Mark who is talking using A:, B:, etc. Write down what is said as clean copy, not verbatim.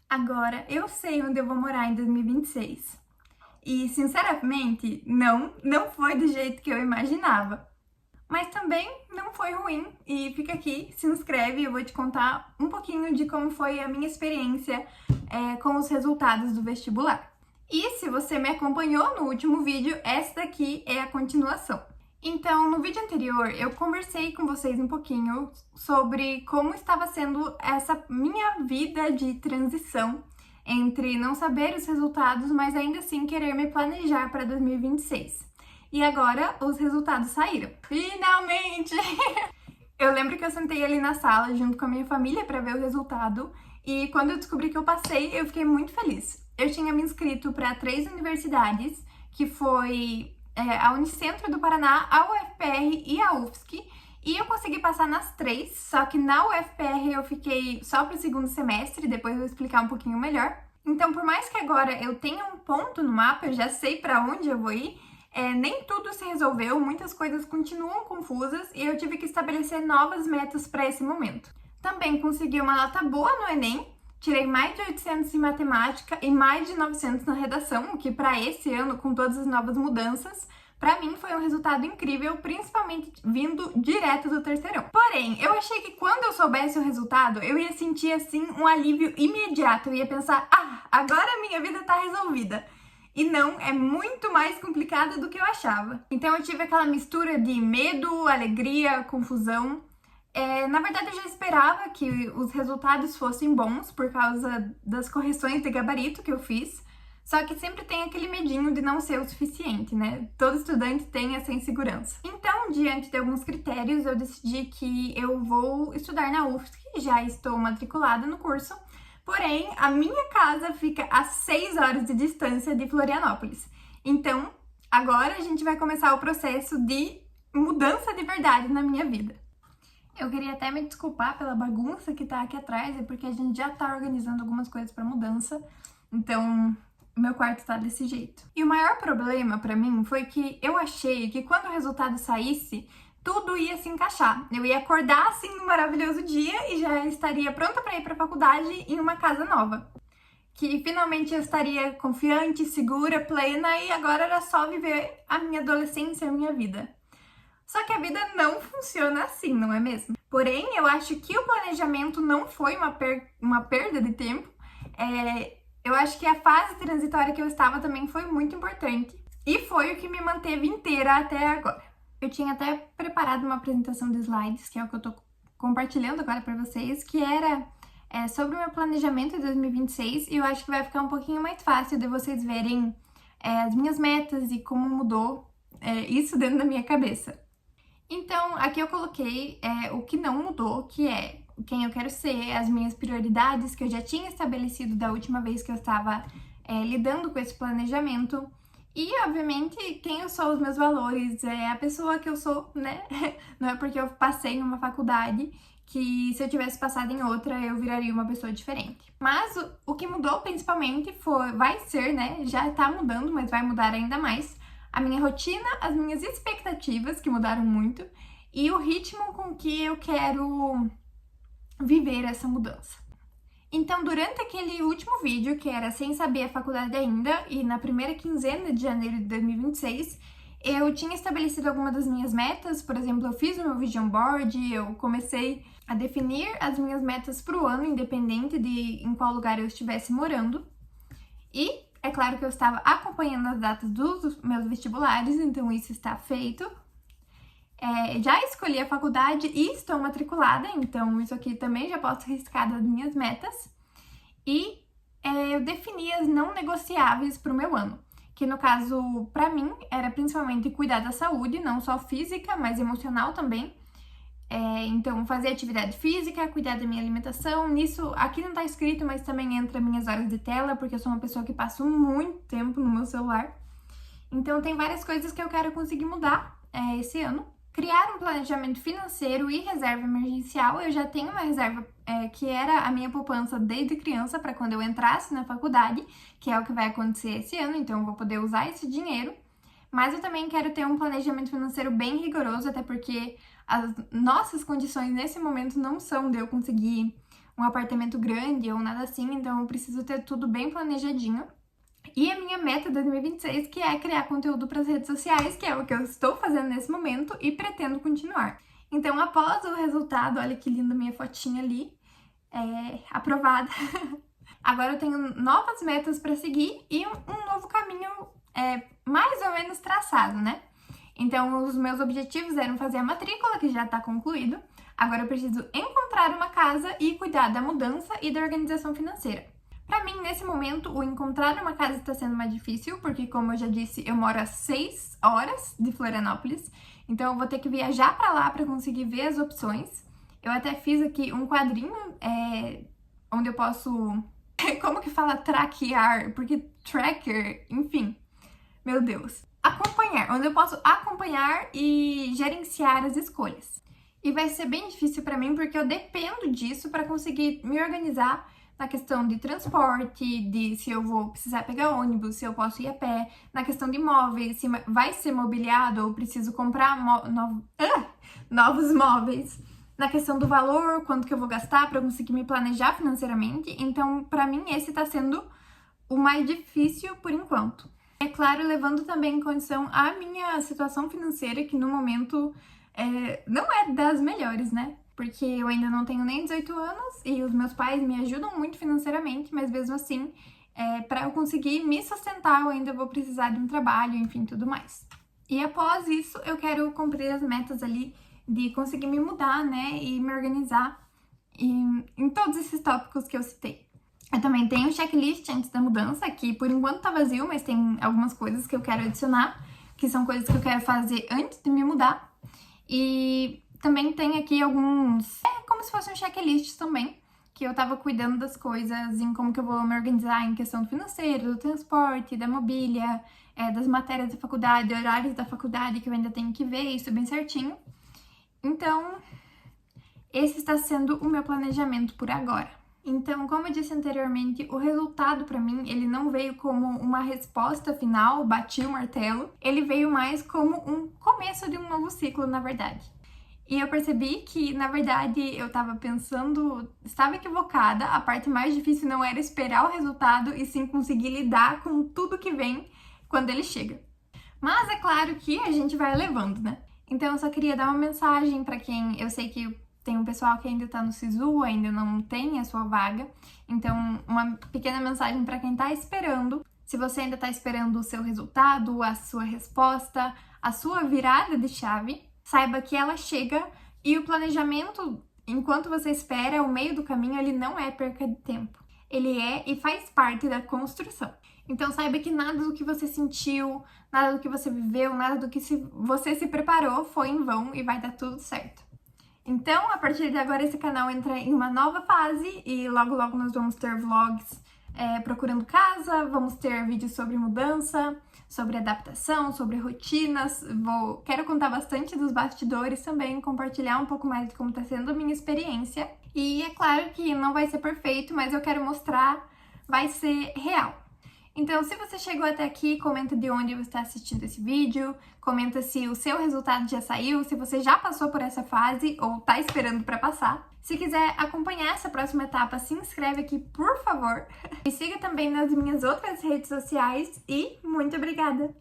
A: Agora eu sei onde eu vou morar em 2026. E, sinceramente, não foi do jeito que eu imaginava. Mas também não foi ruim. E fica aqui, se inscreve, eu vou te contar um pouquinho de como foi a minha experiência com os resultados do vestibular. E se você me acompanhou no último vídeo, essa daqui é a continuação. Então, no vídeo anterior, eu conversei com vocês um pouquinho sobre como estava sendo essa minha vida de transição entre não saber os resultados, mas ainda assim querer me planejar para 2026. E agora os resultados saíram. Finalmente! Eu lembro que eu sentei ali na sala junto com a minha família para ver o resultado e quando eu descobri que eu passei, eu fiquei muito feliz. Eu tinha me inscrito para 3 universidades, que foi a Unicentro do Paraná, a UFPR e a UFSC, e eu consegui passar nas 3, só que na UFPR eu fiquei só para o segundo semestre, depois eu vou explicar um pouquinho melhor. Então, por mais que agora eu tenha um ponto no mapa, eu já sei para onde eu vou ir, nem tudo se resolveu, muitas coisas continuam confusas e eu tive que estabelecer novas metas para esse momento. Também consegui uma nota boa no Enem, tirei mais de 800 em matemática e mais de 900 na redação, o que para esse ano, com todas as novas mudanças, para mim foi um resultado incrível, principalmente vindo direto do terceirão. Porém, eu achei que quando eu soubesse o resultado, eu ia sentir assim um alívio imediato, eu ia pensar, agora a minha vida tá resolvida. E não, é muito mais complicada do que eu achava. Então eu tive aquela mistura de medo, alegria, confusão. Na verdade, eu já esperava que os resultados fossem bons por causa das correções de gabarito que eu fiz. Só que sempre tem aquele medinho de não ser o suficiente, né? Todo estudante tem essa insegurança. Então, diante de alguns critérios, eu decidi que eu vou estudar na UFSC, já estou matriculada no curso. Porém, a minha casa fica a 6 horas de distância de Florianópolis. Então, agora a gente vai começar o processo de mudança de verdade na minha vida. Eu queria até me desculpar pela bagunça que tá aqui atrás, é porque a gente já tá organizando algumas coisas pra mudança. Então, meu quarto tá desse jeito. E o maior problema pra mim foi que eu achei que quando o resultado saísse, tudo ia se encaixar. Eu ia acordar assim num maravilhoso dia e já estaria pronta para ir para a faculdade em uma casa nova. Que finalmente eu estaria confiante, segura, plena e agora era só viver a minha adolescência, a minha vida. Só que a vida não funciona assim, não é mesmo? Porém, eu acho que o planejamento não foi uma perda de tempo. Eu acho que a fase transitória que eu estava também foi muito importante. E foi o que me manteve inteira até agora. Eu tinha até preparado uma apresentação de slides, que é o que eu tô compartilhando agora para vocês, que era sobre o meu planejamento de 2026, e eu acho que vai ficar um pouquinho mais fácil de vocês verem as minhas metas e como mudou isso dentro da minha cabeça. Então, aqui eu coloquei o que não mudou, que é quem eu quero ser, as minhas prioridades, que eu já tinha estabelecido da última vez que eu estava lidando com esse planejamento. E, obviamente, quem eu sou, os meus valores, a pessoa que eu sou, né? Não é porque eu passei em uma faculdade que se eu tivesse passado em outra, eu viraria uma pessoa diferente. Mas o que mudou principalmente vai ser, né? Já tá mudando, mas vai mudar ainda mais. A minha rotina, as minhas expectativas, que mudaram muito, e o ritmo com que eu quero viver essa mudança. Então, durante aquele último vídeo, que era sem saber a faculdade ainda, e na primeira quinzena de janeiro de 2026, eu tinha estabelecido algumas das minhas metas. Por exemplo, eu fiz o meu vision board, eu comecei a definir as minhas metas para o ano, independente de em qual lugar eu estivesse morando. E é claro que eu estava acompanhando as datas dos meus vestibulares, então isso está feito. Já escolhi a faculdade e estou matriculada, então isso aqui também já posso riscar das minhas metas. E eu defini as não negociáveis para o meu ano, que no caso, para mim, era principalmente cuidar da saúde, não só física, mas emocional também. Então, fazer atividade física, cuidar da minha alimentação. Nisso, aqui não tá escrito, mas também entra minhas horas de tela, porque eu sou uma pessoa que passo muito tempo no meu celular. Então, tem várias coisas que eu quero conseguir mudar esse ano. Criar um planejamento financeiro e reserva emergencial. Eu já tenho uma reserva que era a minha poupança desde criança para quando eu entrasse na faculdade, que é o que vai acontecer esse ano, então eu vou poder usar esse dinheiro. Mas eu também quero ter um planejamento financeiro bem rigoroso, até porque as nossas condições nesse momento não são de eu conseguir um apartamento grande ou nada assim, então eu preciso ter tudo bem planejadinho. E a minha meta 2026, que é criar conteúdo para as redes sociais, que é o que eu estou fazendo nesse momento e pretendo continuar. Então, após o resultado, olha que linda minha fotinha ali, aprovada. Agora eu tenho novas metas para seguir e um novo caminho mais ou menos traçado, né? Então, os meus objetivos eram fazer a matrícula, que já está concluído. Agora eu preciso encontrar uma casa e cuidar da mudança e da organização financeira. Para mim, nesse momento, o encontrar uma casa está sendo mais difícil, porque, como eu já disse, eu moro a 6 horas de Florianópolis, então eu vou ter que viajar para lá para conseguir ver as opções. Eu até fiz aqui um quadrinho onde eu posso... Como que fala traquear? Porque tracker, enfim, meu Deus. Acompanhar, onde eu posso acompanhar e gerenciar as escolhas. E vai ser bem difícil para mim, porque eu dependo disso para conseguir me organizar na questão de transporte, de se eu vou precisar pegar ônibus, se eu posso ir a pé, na questão de imóveis, se vai ser mobiliado ou preciso comprar novos móveis, na questão do valor, quanto que eu vou gastar para conseguir me planejar financeiramente. Então, para mim, esse está sendo o mais difícil por enquanto. É claro, levando também em condição a minha situação financeira, que no momento não é das melhores, né? Porque eu ainda não tenho nem 18 anos e os meus pais me ajudam muito financeiramente, mas mesmo assim, para eu conseguir me sustentar, eu ainda vou precisar de um trabalho, enfim, tudo mais. E após isso, eu quero cumprir as metas ali de conseguir me mudar, né, e me organizar em todos esses tópicos que eu citei. Eu também tenho um checklist antes da mudança, que por enquanto tá vazio, mas tem algumas coisas que eu quero adicionar, que são coisas que eu quero fazer antes de me mudar. E também tem aqui alguns... como se fosse um checklist também, que eu tava cuidando das coisas, em como que eu vou me organizar em questão do financeiro, do transporte, da mobília, das matérias da faculdade, horários da faculdade, que eu ainda tenho que ver isso bem certinho. Então, esse está sendo o meu planejamento por agora. Então, como eu disse anteriormente, o resultado para mim, ele não veio como uma resposta final, bati o martelo, ele veio mais como um começo de um novo ciclo, na verdade. E eu percebi que, na verdade, eu estava equivocada, a parte mais difícil não era esperar o resultado, e sim conseguir lidar com tudo que vem quando ele chega. Mas é claro que a gente vai levando, né? Então, eu só queria dar uma mensagem para quem... Eu sei que tem um pessoal que ainda tá no SISU, ainda não tem a sua vaga. Então, uma pequena mensagem para quem tá esperando. Se você ainda tá esperando o seu resultado, a sua resposta, a sua virada de chave, saiba que ela chega e o planejamento, enquanto você espera, o meio do caminho, ele não é perca de tempo. Ele é e faz parte da construção. Então saiba que nada do que você sentiu, nada do que você viveu, nada do que você se preparou foi em vão e vai dar tudo certo. Então, a partir de agora, esse canal entra em uma nova fase e logo logo nós vamos ter vlogs procurando casa, vamos ter vídeos sobre mudança, sobre adaptação, sobre rotinas. Quero contar bastante dos bastidores também, compartilhar um pouco mais de como está sendo a minha experiência. E é claro que não vai ser perfeito, mas eu quero mostrar, vai ser real. Então, se você chegou até aqui, comenta de onde você está assistindo esse vídeo, comenta se o seu resultado já saiu, se você já passou por essa fase ou está esperando para passar. Se quiser acompanhar essa próxima etapa, se inscreve aqui, por favor. Me siga também nas minhas outras redes sociais e muito obrigada!